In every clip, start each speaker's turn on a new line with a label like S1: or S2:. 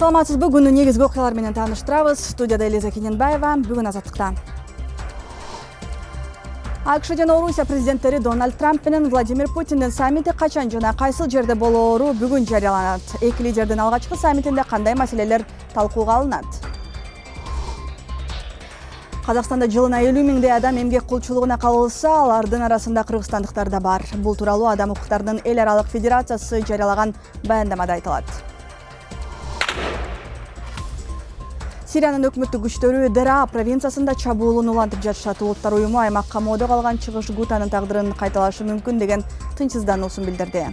S1: Саламатсызбы, күнү негизги окуялар менен тааныштырабыз. Студияда Элиза Кененбаева, бүгүн Азаттыкта. АКШ жана Орусия президенттери Дональд Трамп менен Владимир Путиндин саммити качан жана кайсыл жерде болоору бүгүн жарыяланат. Эки лидердин алгачкы саммитинде кандай маселелер талкууга алынат? Казакстанда жылына 50 миңдей адам эмгек кулчулугуна кабылса, алардын арасында кыргызстандыктар да бар. Бул тууралуу Адам укуктарынын эл аралык федерациясы жарыялаган баяндамада айтылат. Сириянын өкмөттүк күчтөрү Дера провинциясында чабуулун улантып жатышат. Улуттар уюму аймакка камоодо калган чыгыш Гутанын тагдырын кайталашы мүмкүн деген тынчсыздануусун билдирди.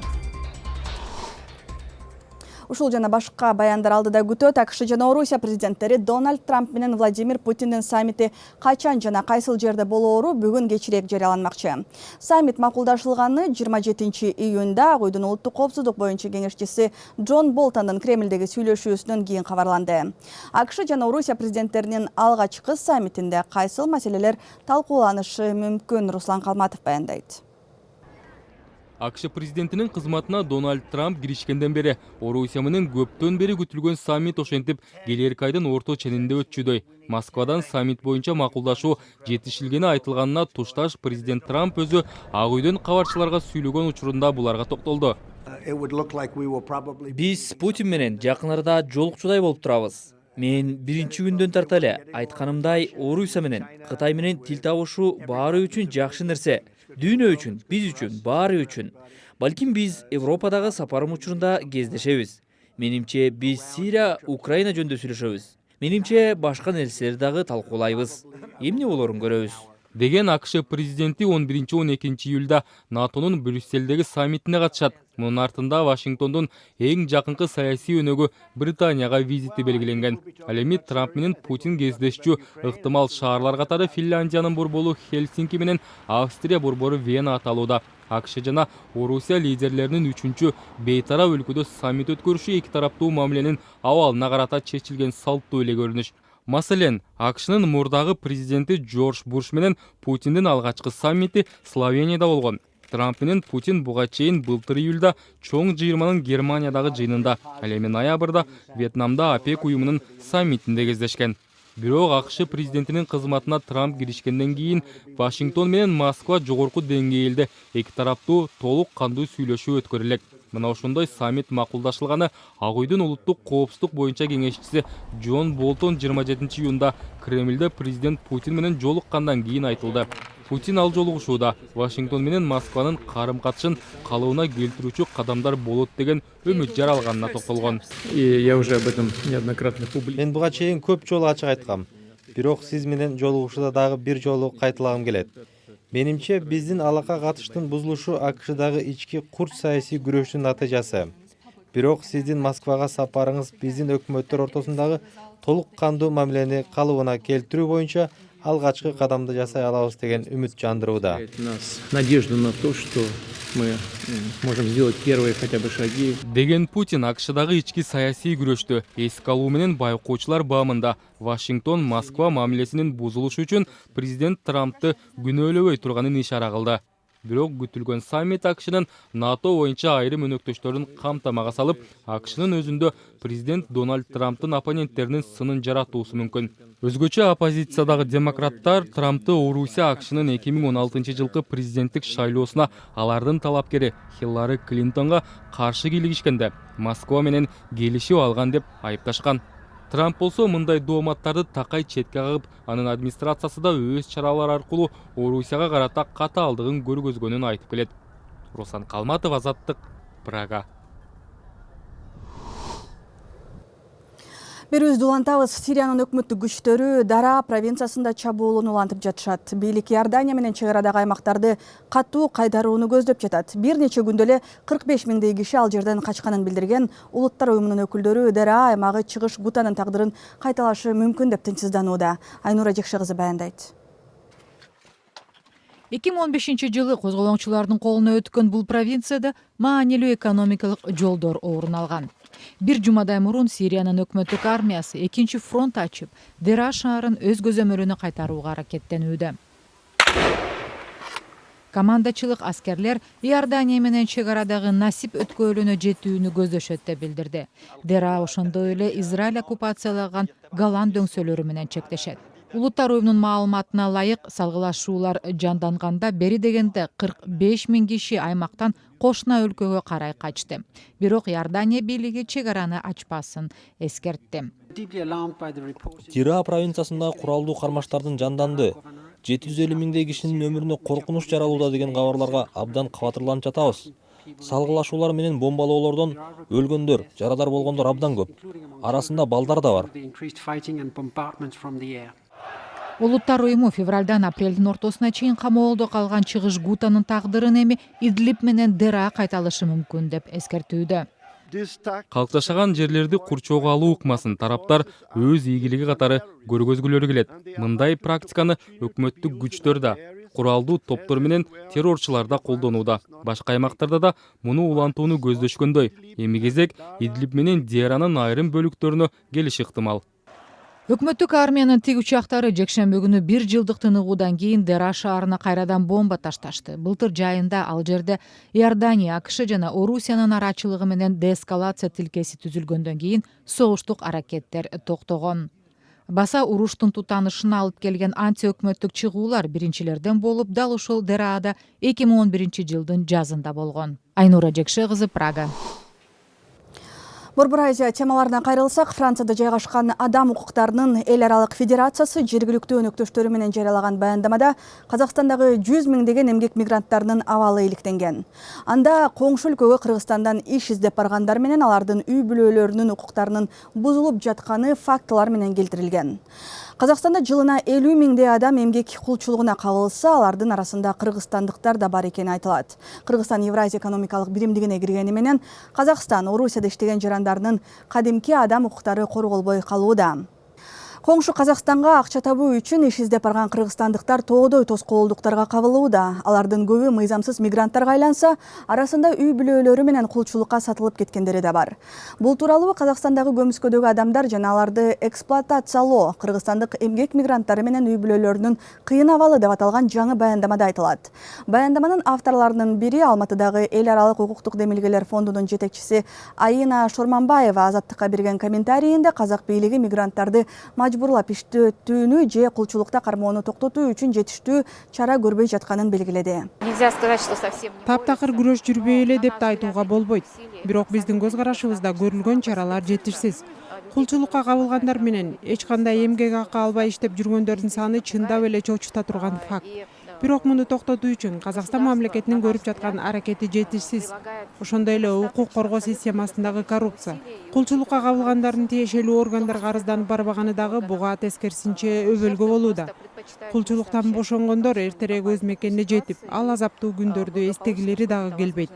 S1: Ушул жана башка баяндар алдыда күтөт. АКШ жана Орусия президенттери Дональд Трамп менен Владимир Путиндин саммити качан жана кайсыл жерде болоору бүгүн кечирээк жарыяланмакчы. Саммит макулдашылганы 27 июнда Ак Үйдүн улуттук коопсуздук боюнча кеңешчиси Джон Болтондун Кремлдеги сүйлөшүүсүнөн кийин кабарланды. АКШ жана Орусия президенттеринин алгачкы саммитинде кайсыл маселелер талкууланышы мүмкүн? Руслан Калматов баяндайт.
S2: АКШ президентинин кызматына Дональд Трамп киришкенден бери Орусия менен көптөн бери күтүлгөн саммит ошентип келерки айдын орто ченинде өтчүдөй. Москвадан саммит боюнча макулдашуу жетишилгени айтылганына тушташ президент Трамп өзү Ак Үйдөн кабарчыларга сүйлөгөн учурунда буларга токтолду.
S3: Биз Путин менен жакын арада жолукчудай болуп турабыз. Мен биринчи күндөн тарта эле айтканымдай, Орусия менен Кытай менен тил табышуу баары үчүн жакшы нерсе. Дүйнө үчүн, биз үчүн, баары үчүн. Балким биз Европадагы сапарым учурунда кездешебиз. Менимче биз Сирия, Украина жөнүндө сүйлөшөбүз. Менимче башка нерселерди дагы талкуулайбыз. Эмне болорун көрөбүз.
S2: Деген АКШ президенти 11-12 июлда НАТОнун Брюссельдеги саммитине катышат. Мунун артында Вашингтондун эң жакынкы саясий өнөгү Британияга визити белгиленген. Ал эми Трамп менен Путин кездешчү ыктымал шаарлар катары Финляндиянын борбору Хельсинки менен Австрия борбору Вена аталууда. АКШ жана Орусия лидерлеринин 3-чү бейтарап өлкөдө саммит өткөрүшү эки тараптуу мамиленин абалына карата чечилген салттуу эле көрүнүш. Маселен, АКШнын мурдагы президенти Джордж Буш менен Путиндин алгачкы саммити Словенияда болгон. Трамп менен Путин буга чейин былтыр июлда чоң жыйырманын Германиядагы жыйынында, ал эми ноябрда Вьетнамда ОПЕК уюмунун саммитинде кездешкен. Бирок АКШ президентинин кызматына Трамп киришкенден кийин Вашингтон менен Москва жогорку деңгээлде эки тараптуу толук кандуу сүйлөшүү өткөрүлөт. Мына ошондой саммит макулдашылганы Ак Үйдүн улуттук коопсуздук боюнча кеңешчиси Джон Болтон 27 июнда Кремлде президент Путин менен жолуккандан кийин айтылды. Путин ал жолугушууда Вашингтон менен Москванын карым-катышын калыбына келтирүүчү кадамдар болот деген үмүт жаралганына токтолгон.
S4: Мен буга чейин көп жолу ачык айткам. Бирок сиз менен жолугушууда дагы бир жолу кайталагым келет. Менимче биздин алака катыштын бузулушу АКШдагы ички курч саясий күрөштүн натыйжасы. Бирок сиздин Москвага сапарыңыз биздин өкмөттөр ортосундагы толук кандуу мамилени калыбына келтирүү боюнча алгачкы кадамды жасай алабыз деген үмүт жандырууда.
S5: Надежду на то, что мы можем сделать первые хотя бы шаги.
S2: Деген Путин АКШдагы ички саясий күрөштү эске алуу менен байкоочулар баамында Вашингтон Москва мамилесинин бузулушу үчүн президент Трампты күнөөлөбөй турганын ишара кылды. Бирок күтүлгөн саммит АКШнын НАТО боюнча айрым өнөктөштөрүн камтамага салып, АКШнын өзүндө президент Дональд Трамптын оппоненттеринин сынын жаратуусу мүмкүн. Өзгөчө оппозициядагы демократтар Трампты Орусия АКШнын 2016 жылкы президенттик шайлоосуна алардын талапкери Хиллари Клинтонго каршы кийлигишкенде Москва менен келишип алган деп айыпташкан. Трамп болсо мындай дооматтарды такай четке кагып, анын администрациясы да өз чаралар аркылуу Орусияга карата катаалдыгын көргөзгөнүн айтып келет. Руслан Калматов, Азаттык, Прага.
S1: Берүүбүздү улантабыз. Сириянын өкмөттүк күчтөрү Дара провинциясында чабуулун улантып жатышат. Бийлик Иордания менен чек арадагы аймактарды катуу кайдарууну көздөп жатат. Бир нече күндө эле 45 миңдей киши ал жерден качканын билдирген Улуттар уюмунун өкүлдөрү Дара аймагы чыгыш Гутанын тагдырын кайталашы мүмкүн деп тынчсызданууда. Айнура Жекше кызы баяндайт.
S6: 2015 жылы козголоңчулардын колуна өткөн бул провинцияда маанилүү экономикалык жолдор орун алган. Бир жумадай мурун Сириянын өкмөттүк армиясы экинчи фронт ачып, Дера шаарын өз көзөмөлүнө кайтарууга аракеттенүүдө. командачылык аскерлер Иордания менен чек арадагы насип өткөөлүнө жетүүнү көздөшөт деп билдирди. Дера ошондой эле Израиль оккупациялаган Голланд дөңсөлөрү менен чектешет. Улуттар уюмунун маалыматына ылайык, салгылашуулар жанданганда бери дегенде 45 000 киши аймактан кошуна өлкөгө карай качты. Бирок Иордания бийлиги чек араны ачпасын эскертти.
S7: Тира провинциясындагы куралдуу кармаштардын жанданды 750 000 кишинин өмүрүнө коркунуч жаралууда деген кабарларга абдан кабатырланып жатабыз. Салгылашуулар менен бомбалоолордон өлгөндөр, жарадар болгондор абдан көп. Арасында балдар да бар.
S6: Улуттар уюму февралдан апрелдин ортосуна чейин камоолдо калган чыгыш Гутанын тагдырын эми Идлиб менен Дера кайталышы мүмкүн деп эскертүүдө.
S2: Калкташаган жерлерди курчоого алуу ыкмасын тараптар өз ийгилиги катары көргөзгүлөрү келет. Мындай практиканы өкмөттүк күчтөр да, куралдуу топтор менен террорчулар да колдонууда. Башка аймактарда да муну улантууну көздөшкөндөй. Эми кезек Идлиб менен Деранын айрым бөлүктөрүнө келиши ыктымал.
S6: Өкмөттүк армиянын тиг учактары жекшемби күнү 1 жылдык тыныгуудан кийин Дера шаарына кайрадан бомба ташташты. Былтыр жайында ал жерде Иордания, АКШ жана Орусиянын арачылыгы менен деэскалация тилкеси түзүлгөндөн кийин согуштук аракеттер токтогон. Баса уруштун тутанышына алып келген антиөкмөттүк чыгуулар биринчилерден болуп, дал ушул Дерада 2011 жылдын жазында болгон. Айнура Жекше кызы, Прага.
S1: Борбор Азия темаларына кайрылсак, Францияда жайгашкан адам укуктарынын эл аралык федерациясы жергиликтүү өнөктөштөрү менен жарыялаган баяндамада Казакстандагы 100 миңдеген эмгек мигранттарынын абалы иликтенген. Анда коңшу өлкөгө Кыргызстандан иш издеп баргандар менен алардын үй бүлөлөрүнүн укуктарынын бузулуп жатканы фактылар менен келтирилген. Казакстанда жылына 50 миңдей адам эмгек кулчулугуна кабылса, алардын арасында кыргызстандыктар да бар экени айтылат. Кыргызстан Евразия экономикалык биримдигине киргени менен Казакстан Орусияда иштеген жарандарынын кадимки адам укуктары корголбой калууда. Коңшу Казакстанга акча табуу үчүн иш издеп барган кыргызстандыктар тоодой тоскоолдуктарга кабылууда. Алардын көбү мыйзамсыз мигранттарга айланса, арасында үй бүлөлөрү менен кулчулукка сатылып кеткендери да бар. Бул тууралуу Казакстандагы көмүскөдөгү адамдар жана аларды эксплуатациялоо кыргызстандык эмгек мигранттары менен үй бүлөлөрүнүн кыйын абалы деп аталган жаңы баяндамада айтылат. Баяндаманын авторлорунун бири Алматыдагы эл аралык укуктук демилгелер фондунун жетекчиси Айына Шорманбаева Азаттыкка берген комментарийинде казак бийлиги мигранттарды мажбурлап иштетүүнү же кулчулукта кармоону токтотуу үчүн жетиштүү чара көрбөй жатканын белгиледи.
S8: Таптакыр күрөш жүрбөй эле деп да айтууга болбойт. Бирок биздин көз карашыбызда көрүлгөн чаралар жетишсиз. Кулчулукка кабылгандар менен эч кандай эмгек акы албай иштеп жүргөндөрдүн саны чындап эле чочута турган факт. Бирок муну токтотуу үчүн Казакстан мамлекетинин көрүп жаткан аракети жетишсиз. Ошондой эле укук коргоо системасындагы коррупция. Кулчулукка кабылгандардын тиешелүү органдарга арызданып барбаганы дагы буга тескерисинче өбөлгө болууда. Кулчулуктан бошонгондор эртерээк өз мекенине жетип, ал азаптуу күндөрдү эстегилери дагы келбейт.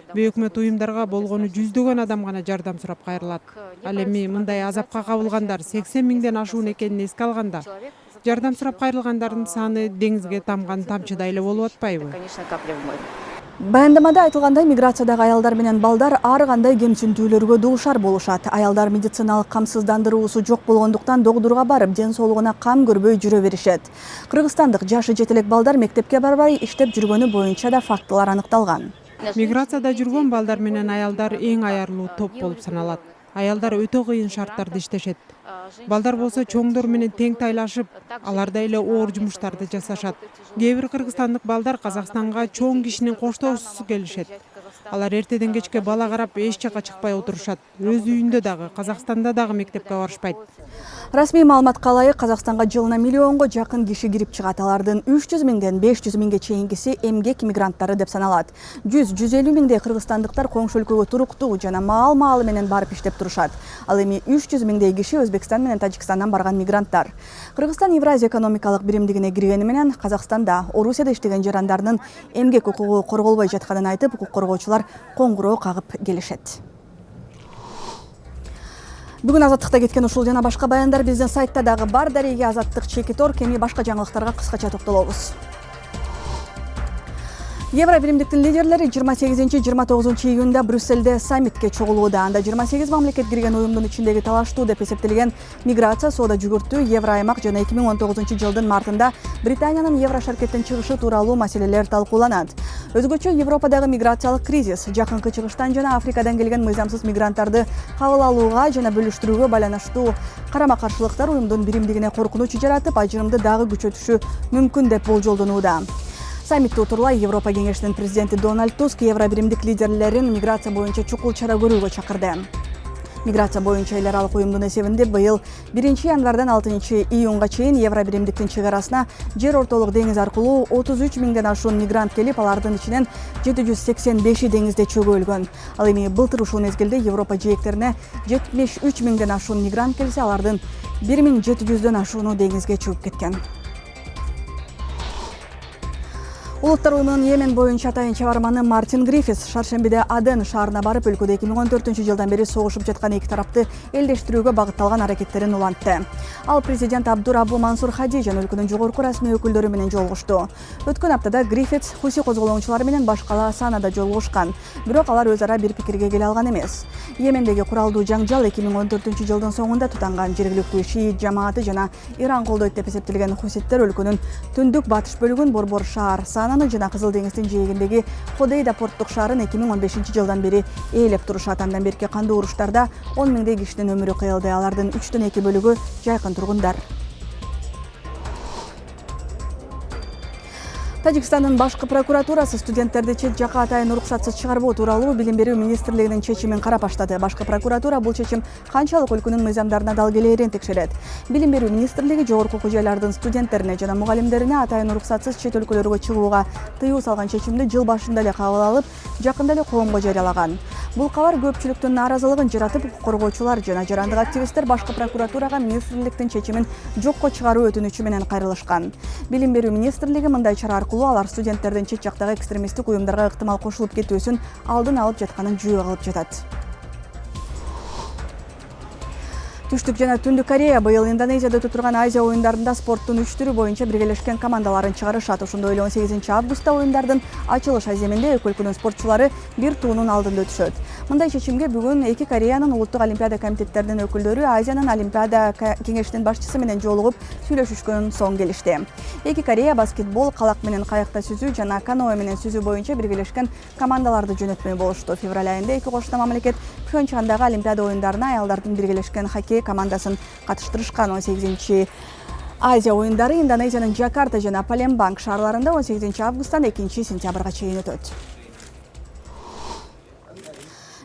S8: Бейөкмөт уюмдарга болгону жүздөгөн адам гана жардам сурап кайрылат. Ал эми мындай азапка кабылгандар 80 миңден ашуун экенин эске алганда, жардам сурап кайрылгандардын саны деңизге тамган тамчыдай эле болуп атпайбы?
S1: Баяндамада айтылгандай, миграциядагы аялдар менен балдар ар кандай кемсинтүүлөргө дуушар болушат. Аялдар медициналык камсыздандыруусу жок болгондуктан докторго барып, ден соолугуна кам көрбөй жүрө беришет. Кыргызстандык жашы жетелек балдар мектепке барбай иштеп жүргөнү боюнча да фактылар аныкталган.
S8: Миграцияда жүргөн балдар менен аялдар эң аярлуу топ болуп саналат. Аялдар өтө кыйын шарттарда иштешет. Балдар болсо чоңдор менен тең тайлашып, аларда эле оор жумуштарды жасашат. Кээ бир кыргызстандык балдар Казакстанга чоң кишинин коштоосусу келишет. Алар эртеден кечке бала карап эч жака чыкпай отурушат. Өз үйүндө дагы, Казакстанда дагы мектепке барышпайт.
S1: Расмий маалыматка ылайык, Казакстанга жылына миллионго жакын киши кирип чыгат. Алардын 300 миңден 500 миңге чейингиси эмгек мигранттары деп саналат. 100-150 миңдей кыргызстандыктар коңшу өлкөгө туруктуу жана маал-маалы менен барып иштеп турушат. Ал эми 300 миңдей киши Өзбекстан менен Тажикстандан барган мигранттар. Кыргызстан Евразия экономикалык биримдигине киргени менен Казакстанда Орусияда иштеген жарандарынын эмгек укугу корголбой жатканын айтып, укук коргоочулар коңгуроо кагып келишет. Бүгүн Азаттыкта кеткен ушул жана башка баяндар биздин сайтта дагы бар. Дареге Азаттык чекит ор, кеми башка жаңылыктарга кыскача токтолобуз. Евро биримдиктин лидерлери 28-29 июнда Брюссельде саммитке чогулууда. Анда 28 мамлекет кирген уюмдун ичиндеги талаштуу деп эсептелген миграция, соода жүгүртүү, Евро аймак жана 2019 жылдын мартында Британиянын Евро шаркеттен чыгышы тууралуу маселелер талкууланат. Өзгөчө Европадагы миграциялык кризис, жакынкы чыгыштан жана Африкадан келген мыйзамсыз мигранттарды кабыл алууга жана бөлүштүрүүгө байланыштуу карама-каршылыктар уюмдун биримдигине коркунуч жаратып, ажырымды дагы күчөтүшү мүмкүн деп болжолдонууда. Саммитти утурлай Европа кеңешинин президенти Дональд Туск Евро биримдик лидерлерин миграция боюнча чукул чара көрүүгө чакырды. Миграция боюнча эл аралык уюмдун эсебинде быйыл 1 январдан 6 июнга чейин Евро биримдиктин чыгарасына жер ортолук деңиз аркылуу 33 миңден ашуун мигрант келип, алардын ичинен 785 деңизде чөгөлгөн. Ал эми былтыр ушул мезгилде Европа жээктерине 73 миңден ашуун мигрант келсе, алардын 1700дөн ашууну деңизге чыгып кеткен. Улуттар уюмунун Йемен боюнча атайын чыгарманы Мартин Грифис шаршембиде Аден шаарына барып, өлкөдө 2014 жылдан бери согушуп жаткан эки тарапты элдештирүүгө багытталган аракеттерин улантты. Ал президент Абдурабу Мансур Хади жана өлкөнүн жогорку расмий өкүлдөрү менен жолугушту. Өткөн аптада Грифис Хуси козголоочулары менен башкала санада жолугушкан, бирок алар өз ара бир пикирге келе алган эмес. Йемендеги куралдуу жаңжал 2014 жылдын соңунда тутанган. Жергиликтүү шиит жамааты жана Иран колдойт деп эсептелген хуситтер өлкөнүн түндүк батыш бөлүгүн Борбор шаар жана Кызыл деңиздин жээгиндеги Ходейда порттук шаарын 2015 жылдан бери ээлеп турушат. Андан берки кандуу уруштарда 10 миңдей кишинин өмүрү кыйылды. Алардын 3/2 бөлүгү жайкын тургундар. Тажикстандын башкы прокуратурасы студенттерди чет жакка атайын уруксатсыз чыгарбоо тууралуу Билим берүү министрлигинин чечимин карап баштады. Башкы прокуратура бул чечим канчалык өлкөнүн мыйзамдарына дал келээрин текшерет. Билим берүү министрлиги жогорку окуу жайлардын студенттерине жана мугалимдерине атайын уруксатсыз чет өлкөлөргө чыгууга тыюу салган чечимди жыл башында эле кабыл алып, жакында эле коомго жарыялаган. Бул кабар көпчүлүктүн нааразылыгын жаратып, укук коргоочулар жана жарандык активисттер башкы прокуратурага министрликтин чечимин жокко чыгаруу өтүнүчү менен кайрылышкан. Билим берүү министрлиги мындай чара аркылуу алар студенттердин чет жактагы экстремисттик уюмдарга ыктымал кошулуп кетүүсүн алдын алып жатканын жүйө кылып жатат. Түштүк жана Түндүк Корея быйыл Индонезияда өтүп турган Азия оюндарында спорттун 3 түрү боюнча биргелешкен командаларын чыгарышат. Ошондой эле 18 августта оюндардын ачылыш аземинде эки өлкөнүн спортчулары бир туунун алдында өтүшөт. Мындай чечимге бүгүн эки Кореянын улуттук олимпиада комитеттеринин өкүлдөрү Азиянын олимпиада кеңешинин башчысы менен жолугуп сүйлөшүшкөн соң келишти. Эки Корея баскетбол, калак менен каякта сүзүү жана каноэ менен сүзүү боюнча биргелешкен командаларды жөнөтмөй болушту. Февраль айында эки кошуна мамлекет Пхенчхандагы олимпиада оюндарына аялдардын биргелешкен хоккей командасын катыштырышкан. 18 Азия оюндары Индонезиянын Джакарта жана Палембанг шаарларында 18 августтан 2 сентябрга чейин өтөт.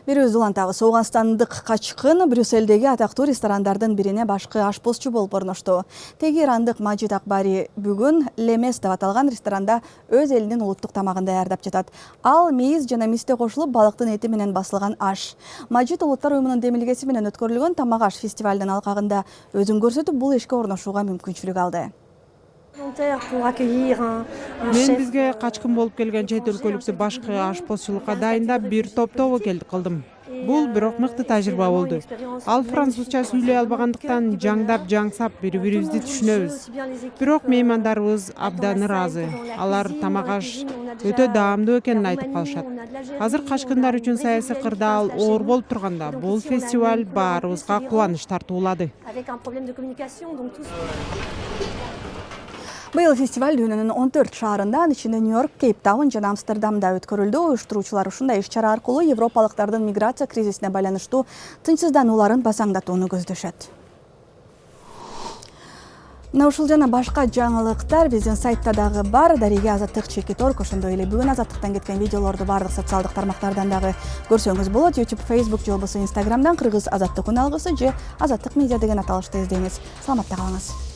S1: Бирөөбүз улантабыз. Ооганстандык качкын Брюссельдеги атактуу ресторандардын бирине башкы ашпозчу болуп орношту. Тегерандык Мажид Акбари бүгүн Лемес деп аталган ресторанда өз элинин улуттук тамагын даярдап жатат. Ал мейиз жана мисте кошулуп балыктын эти менен басылган аш. Мажид улуттар уюмунун демилгеси менен өткөрүлгөн тамак аш фестивалдын алкагында өзүн көрсөтүп, бул ишке орношууга мүмкүнчүлүк алды.
S8: Мен бизге качкын болуп келген чет өлкөлүктү башкы ашпозчулукка дайындап бир топтогу кылдым. Бул бирок мыкты тажрыйба болду. Ал французча сүйлөй албагандыктан жаңдап бири-бирибизди түшүнөбүз. Бирок меймандарыбыз абдан ыраазы. Алар тамак аш өтө даамдуу экенин айтып калышат. Азыр качкындар үчүн саясий кырдаал оор болуп турганда, бул фестиваль баарыбызга кубаныч тартуулады.
S1: Быйыл фестиваль дүйнөнүн 14 шаарында, анын ичинде Нью-Йорк, Кейптаун жана Амстердамда өткөрүлдү. Уюштуруучулар ушундай иш-чара аркылуу европалыктардын миграция кризисине байланыштуу тынчсызданууларын басаңдатууну көздөшөт. Мына ушул жана башка жаңылыктар биздин сайтта дагы бар. Дарига Азаттык /Торк, ошондой эле бүгүн Азаттыктан кеткен видеолорду бардык социалдык тармактардан дагы көрсөңүз болот. YouTube, Facebook же болбосо Instagramдан Кыргыз Азаттык үн алгысы же Азаттык медиа деген аталышты издеңиз. Саламатта калыңыз.